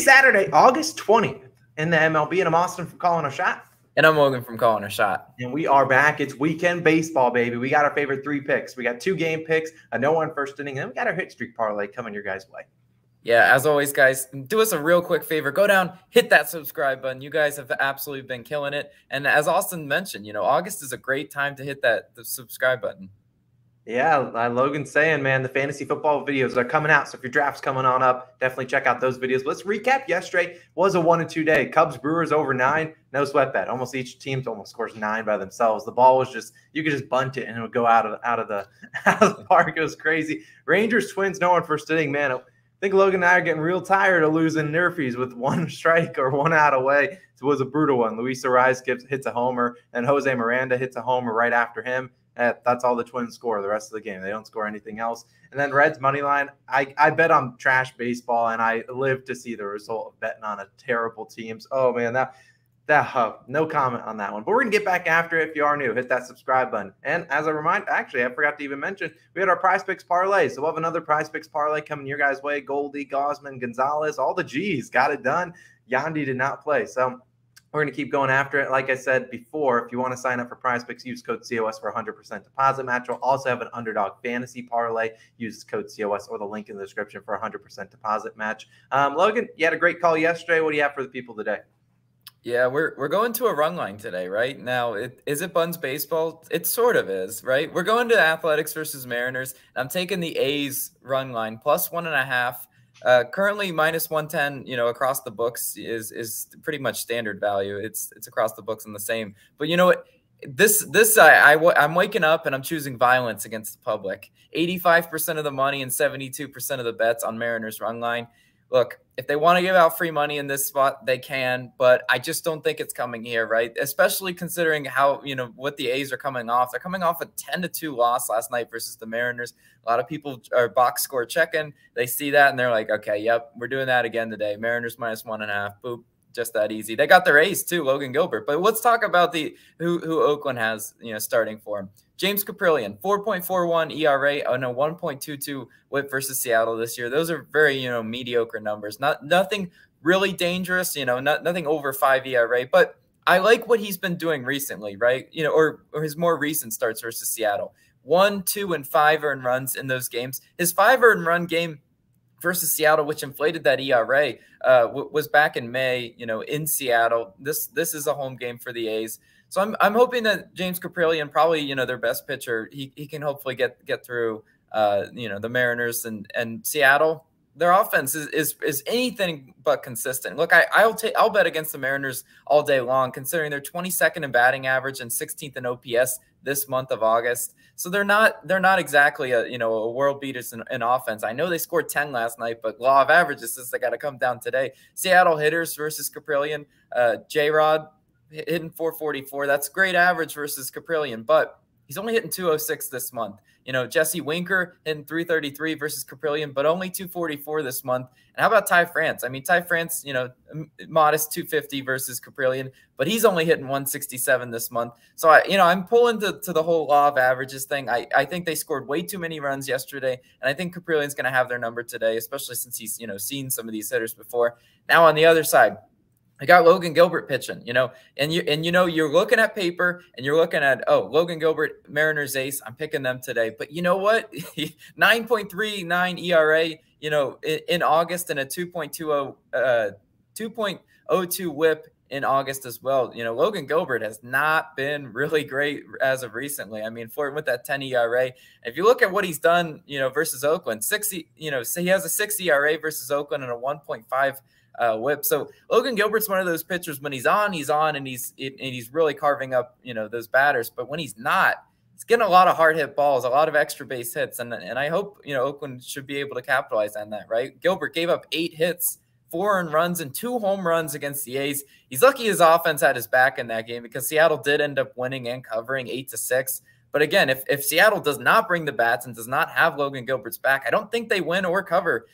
Saturday, August 20th in the MLB, and I'm Austin from Calling a Shot. And I'm Logan from Calling a Shot. And we are back. It's weekend baseball, baby. We got our favorite 3 picks. We got 2 game picks, a no-one first inning, and then we got our hit streak parlay coming your guys' way. Yeah, as always, guys, do us a real quick favor. Go down, hit that subscribe button. You guys have absolutely been killing it. And as Austin mentioned, August is a great time to hit the subscribe button. Yeah, Logan's saying, man, the fantasy football videos are coming out. So if your draft's coming on up, definitely check out those videos. Let's recap yesterday. Was a 1-2 day. Cubs Brewers over 9. No sweat bet. Almost each team almost scores 9 by themselves. The ball was just, you could just bunt it and it would go out of the park. It was crazy. Rangers Twins, no one first inning. Man, I think Logan and I are getting real tired of losing NRFIs with 1 strike or 1 out away. It was a brutal one. Luis Ariz hits a homer, and Jose Miranda hits a homer right after him. That's all the Twins score the rest of the game. They don't score anything else. And then Reds money line. I bet on trash baseball, and I live to see the result of betting on a terrible teams. Oh man, no comment on that one. But we're gonna get back after it. If you are new, hit that subscribe button. And as a reminder, actually, I forgot to even mention, we had our PrizePicks parlay. So we'll have another PrizePicks parlay coming your guys' way. Goldie, Gosman, Gonzalez, all the G's got it done. Yandy did not play. So we're going to keep going after it. Like I said before, if you want to sign up for PrizePicks, use code COS for 100% deposit match. We'll also have an Underdog Fantasy parlay. Use code COS or the link in the description for 100% deposit match. Logan, you had a great call yesterday. What do you have for the people today? Yeah, we're going to a run line today, right? Now, is it Buns baseball? It sort of is, right? We're going to Athletics versus Mariners. I'm taking the A's run line plus 1.5. Currently minus 110, across the books is pretty much standard value. It's across the books and the same. But you know what? I'm waking up and I'm choosing violence against the public. 85% of the money and 72% of the bets on Mariners run line. Look, if they want to give out free money in this spot, they can, but I just don't think it's coming here, right? Especially considering how, what the A's are coming off. They're coming off a 10-2 loss last night versus the Mariners. A lot of people are box score checking. They see that and they're like, okay, yep, we're doing that again today. Mariners minus 1.5. Boop. Just that easy. They got their ace too, Logan Gilbert. But let's talk about who Oakland has, starting for him. James Caprillion, 4.41 ERA on a 1.22 WHIP versus Seattle this year. Those are very, mediocre numbers. Nothing really dangerous, nothing over 5 ERA. But I like what he's been doing recently, right? Or his more recent starts versus Seattle. 1, 2, and 5 earned runs in those games. His 5 earned run game versus Seattle, which inflated that ERA, was back in May, in Seattle. This is a home game for the A's. So I'm hoping that James Caprillion, probably, their best pitcher, he can hopefully get through, the Mariners and Seattle. Their offense is anything but consistent. Look, I'll bet against the Mariners all day long, considering they're 22nd in batting average and 16th in OPS this month of August. So they're not exactly a world beaters in offense. I know they scored 10 last night, but law of averages says they got to come down today. Seattle hitters versus Caprillion, J-Rod hitting 444. That's great average versus Caprillion, but he's only hitting 206 this month. Jesse Winker hitting 333 versus Caprillion, but only 244 this month. And how about Ty France? I mean, Ty France, modest 250 versus Caprillion, but he's only hitting 167 this month. So, I'm pulling to the whole law of averages thing. I think they scored way too many runs yesterday, and I think Caprillion's going to have their number today, especially since he's, seen some of these hitters before. Now, on the other side, I got Logan Gilbert pitching, and you're looking at paper and you're looking at, oh, Logan Gilbert, Mariners ace. I'm picking them today. But you know what? 9.39 ERA, in August, and a 2.02 WHIP in August as well. Logan Gilbert has not been really great as of recently. I mean, with that 10 ERA, if you look at what he's done, versus Oakland, 60, so he has a 6 ERA versus Oakland and a 1.5 WHIP. So Logan Gilbert's one of those pitchers, when he's on, and he's really carving up, those batters. But when he's not, he's getting a lot of hard hit balls, a lot of extra base hits. And I hope, Oakland should be able to capitalize on that, right? Gilbert gave up 8 hits, 4 earned runs, and 2 home runs against the A's. He's lucky his offense had his back in that game, because Seattle did end up winning and covering 8-6. But again, if Seattle does not bring the bats and does not have Logan Gilbert's back, I don't think they win or cover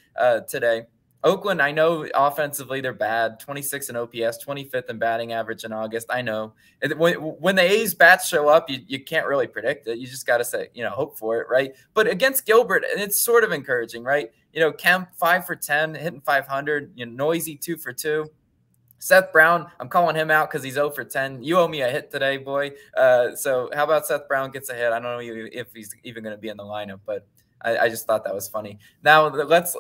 today. Oakland, I know offensively they're bad, 26 in OPS, 25th in batting average in August. I know. When the A's bats show up, you can't really predict it. You just got to say, hope for it, right? But against Gilbert, it's sort of encouraging, right? Kemp 5 for 10, hitting 500. Noisy 2 for 2. Seth Brown, I'm calling him out because he's 0 for 10. You owe me a hit today, boy. So how about Seth Brown gets a hit? I don't know if he's even going to be in the lineup, but I just thought that was funny. Now let's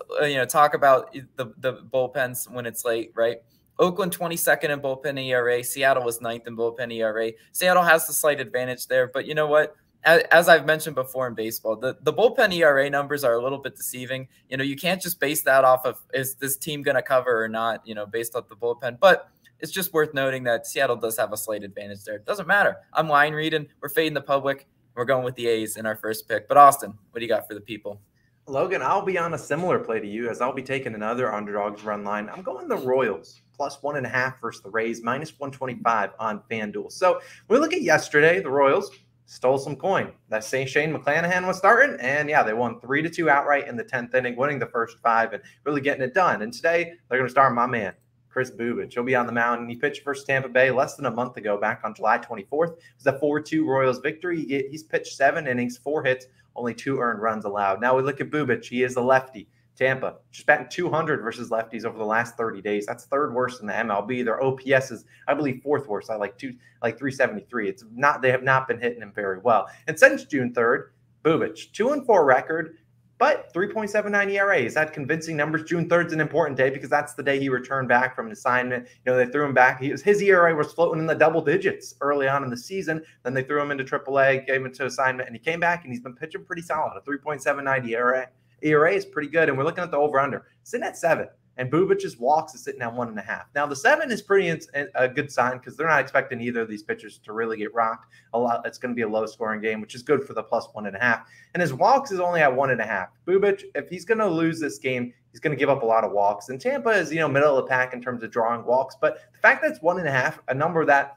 talk about the bullpens when it's late, right? Oakland 22nd in bullpen ERA. Seattle was 9th in bullpen ERA. Seattle has the slight advantage there, but you know what? As I've mentioned before in baseball, the bullpen ERA numbers are a little bit deceiving. You can't just base that off of is this team going to cover or not, based off the bullpen. But it's just worth noting that Seattle does have a slight advantage there. It doesn't matter. I'm line reading. We're fading the public. We're going with the A's in our first pick. But Austin, what do you got for the people? Logan, I'll be on a similar play to you as I'll be taking another underdogs run line. I'm going the Royals plus 1.5 versus the Rays, minus 125 on FanDuel. So we look at yesterday, the Royals stole some coin. That Shane McClanahan was starting, and yeah, they won 3-2 outright in the 10th inning, winning the first 5 and really getting it done. And today they're going to start my man, Chris Bubic. He'll be on the mound, and he pitched versus Tampa Bay less than a month ago, back on July 24th. It was a 4-2 Royals victory. He's pitched 7 innings, 4 hits, only 2 earned runs allowed. Now we look at Bubic. He is a lefty. Tampa just batting 200 versus lefties over the last 30 days. That's third worst in the MLB. Their OPS is, I believe, fourth worst. I like 373. It's not. They have not been hitting him very well. And since June 3rd, Bubic 2-4 record, but 3.79 ERA. He's had convincing numbers. June 3rd is an important day because that's the day he returned back from an assignment. They threw him back. His ERA was floating in the double digits early on in the season. Then they threw him into AAA, gave him to assignment, and he came back, and he's been pitching pretty solid. A 3.79 ERA. ERA is pretty good, and we're looking at the over-under. Sitting at 7, and Bubic's walks is sitting at 1.5. Now, the 7 is pretty a good sign because they're not expecting either of these pitchers to really get rocked a lot. It's going to be a low-scoring game, which is good for the plus 1.5. And his walks is only at 1.5. Bubic, if he's going to lose this game, he's going to give up a lot of walks. And Tampa is, middle of the pack in terms of drawing walks. But the fact that it's 1.5, a number that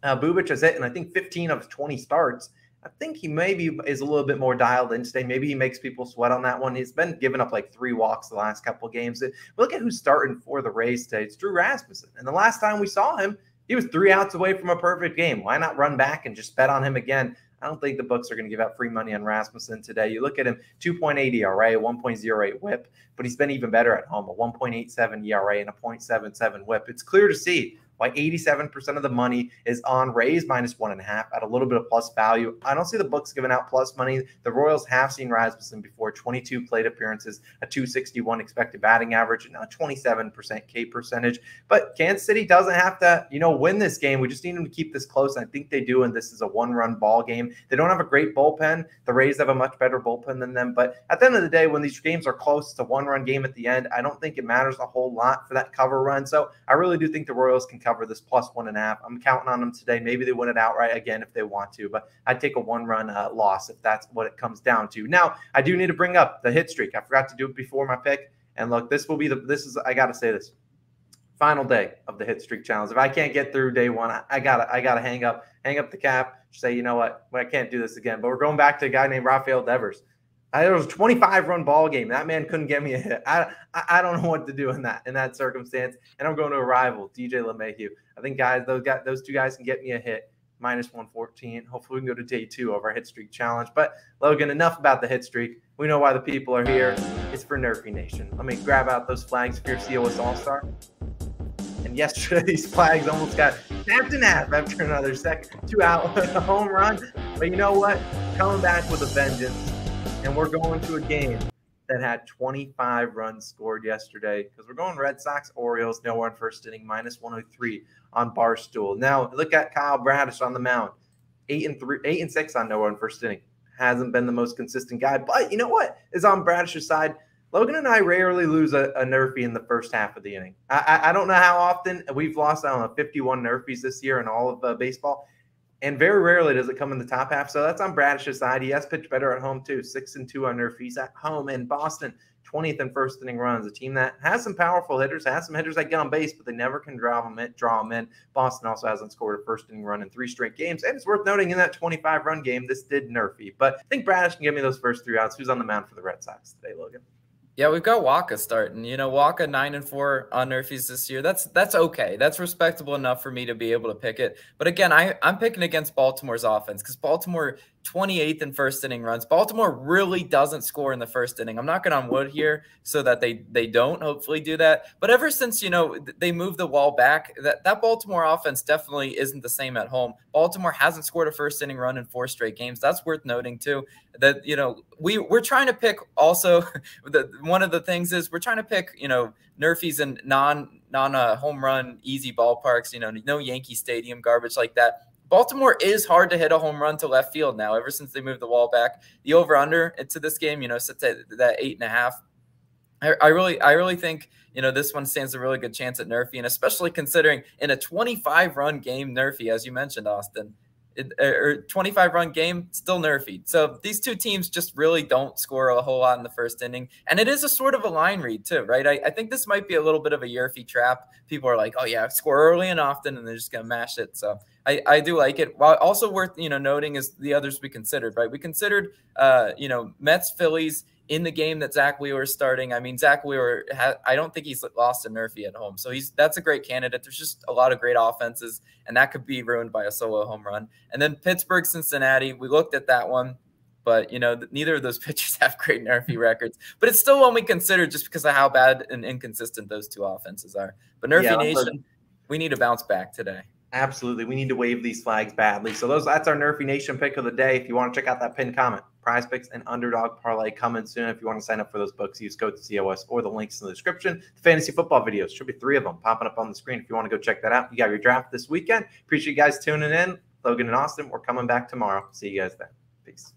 Bubic has hit, and I think 15 of 20 starts, I think he maybe is a little bit more dialed in today. Maybe he makes people sweat on that one. He's been giving up like 3 walks the last couple of games. Look at who's starting for the Rays today. It's Drew Rasmussen. And the last time we saw him, he was 3 outs away from a perfect game. Why not run back and just bet on him again? I don't think the books are going to give out free money on Rasmussen today. You look at him, 2.8 ERA, 1.08 whip, but he's been even better at home, a 1.87 ERA and a 0.77 whip. It's clear to see why 87% of the money is on Rays minus 1.5 at a little bit of plus value. I don't see the books giving out plus money. The Royals have seen Rasmussen before, 22 plate appearances, a 261 expected batting average, and a 27% K percentage. But Kansas City doesn't have to, win this game. We just need them to keep this close. And I think they do, and this is a 1-run ball game. They don't have a great bullpen. The Rays have a much better bullpen than them. But at the end of the day, when these games are close, it's a 1-run game at the end. I don't think it matters a whole lot for that cover run. So I really do think the Royals can cover this plus 1.5. I'm counting on them today. Maybe they win it outright again if they want to, but I'd take a 1-run loss if that's what it comes down to. Now, I do need to bring up the hit streak. I forgot to do it before my pick. And look, I got to say this. Final day of the hit streak challenge. If I can't get through day 1, I gotta hang up the cap, say, you know what, I can't do this again. But we're going back to a guy named Rafael Devers. It was a 25-run ball game. That man couldn't get me a hit. I don't know what to do in that circumstance. And I'm going to a rival, DJ LeMahieu. I think those 2 guys can get me a hit, minus 114. Hopefully we can go to day 2 of our hit streak challenge. But Logan, enough about the hit streak. We know why the people are here. It's for NRFI Nation. Let me grab out those flags for your A COS All-Star. And yesterday, these flags almost got snapped in half after another 2-out home run. But you know what? Coming back with a vengeance. And we're going to a game that had 25 runs scored yesterday because we're going Red Sox, Orioles, nowhere in first inning, minus 103 on Barstool. Now, look at Kyle Bradish on the mound, 8-6 on nowhere in first inning. Hasn't been the most consistent guy, but you know what is on Bradish's side? Logan and I rarely lose a NRFI in the first half of the inning. I don't know how often. We've lost, 51 NRFIs this year in all of baseball. And very rarely does it come in the top half. So that's on Bradish's side. He has pitched better at home, too. 6-2 on NRFIs at home. In Boston, 20th in first inning runs. A team that has some powerful hitters, has some hitters that get on base, but they never can draw them in. Boston also hasn't scored a first inning run in 3 straight games. And it's worth noting in that 25-run game, this did NRFI. But I think Bradish can give me those first 3 outs. Who's on the mound for the Red Sox today, Logan? Yeah, we've got Waka starting. You know, Waka 9-4 on NRFIs this year. That's okay. That's respectable enough for me to be able to pick it. But again, I'm picking against Baltimore's offense because Baltimore 28th in first inning runs. Baltimore really doesn't score in the first inning. I'm knocking on wood here so that they don't hopefully do that. But ever since, you know, they moved the wall back, that Baltimore offense definitely isn't the same at home. Baltimore hasn't scored a first inning run in 4 straight games. That's worth noting too. That, you know, we're trying to pick also one of the things is we're trying to pick, you know, NRFIs and non home run easy ballparks, you know, no Yankee Stadium garbage like that. Baltimore is hard to hit a home run to left field now. Ever since they moved the wall back, the over under into this game, you know, sits at that 8.5. I really think, you know, this one stands a really good chance at NRFI, and especially considering in a 25-run game, NRFI, as you mentioned, Austin, or 25-run game, still NRFI. So these two teams just really don't score a whole lot in the first inning. And it is a sort of a line read too, right? I think this might be a little bit of a NRFI trap. People are like, oh yeah, score early and often, and they're just going to mash it. So I do like it. While also worth, you know, noting is the others we considered, right? We considered, you know, Mets, Phillies, in the game that Zach Wheeler is starting. I mean, Zach Wheeler, I don't think he's lost to NRFI at home. So that's a great candidate. There's just a lot of great offenses, and that could be ruined by a solo home run. And then Pittsburgh, Cincinnati, we looked at that one, but, you know, neither of those pitchers have great NRFI records. But it's still one we consider just because of how bad and inconsistent those two offenses are. But NRFI Nation, we need to bounce back today. Absolutely. We need to wave these flags badly. So that's our NRFI Nation pick of the day. If you want to check out that pinned comment, PrizePicks and Underdog Parlay coming soon. If you want to sign up for those books, use code COS or the links in the description. The fantasy football videos, should be 3 of them popping up on the screen. If you want to go check that out, you got your draft this weekend. Appreciate you guys tuning in. Logan and Austin, we're coming back tomorrow. See you guys then. Peace.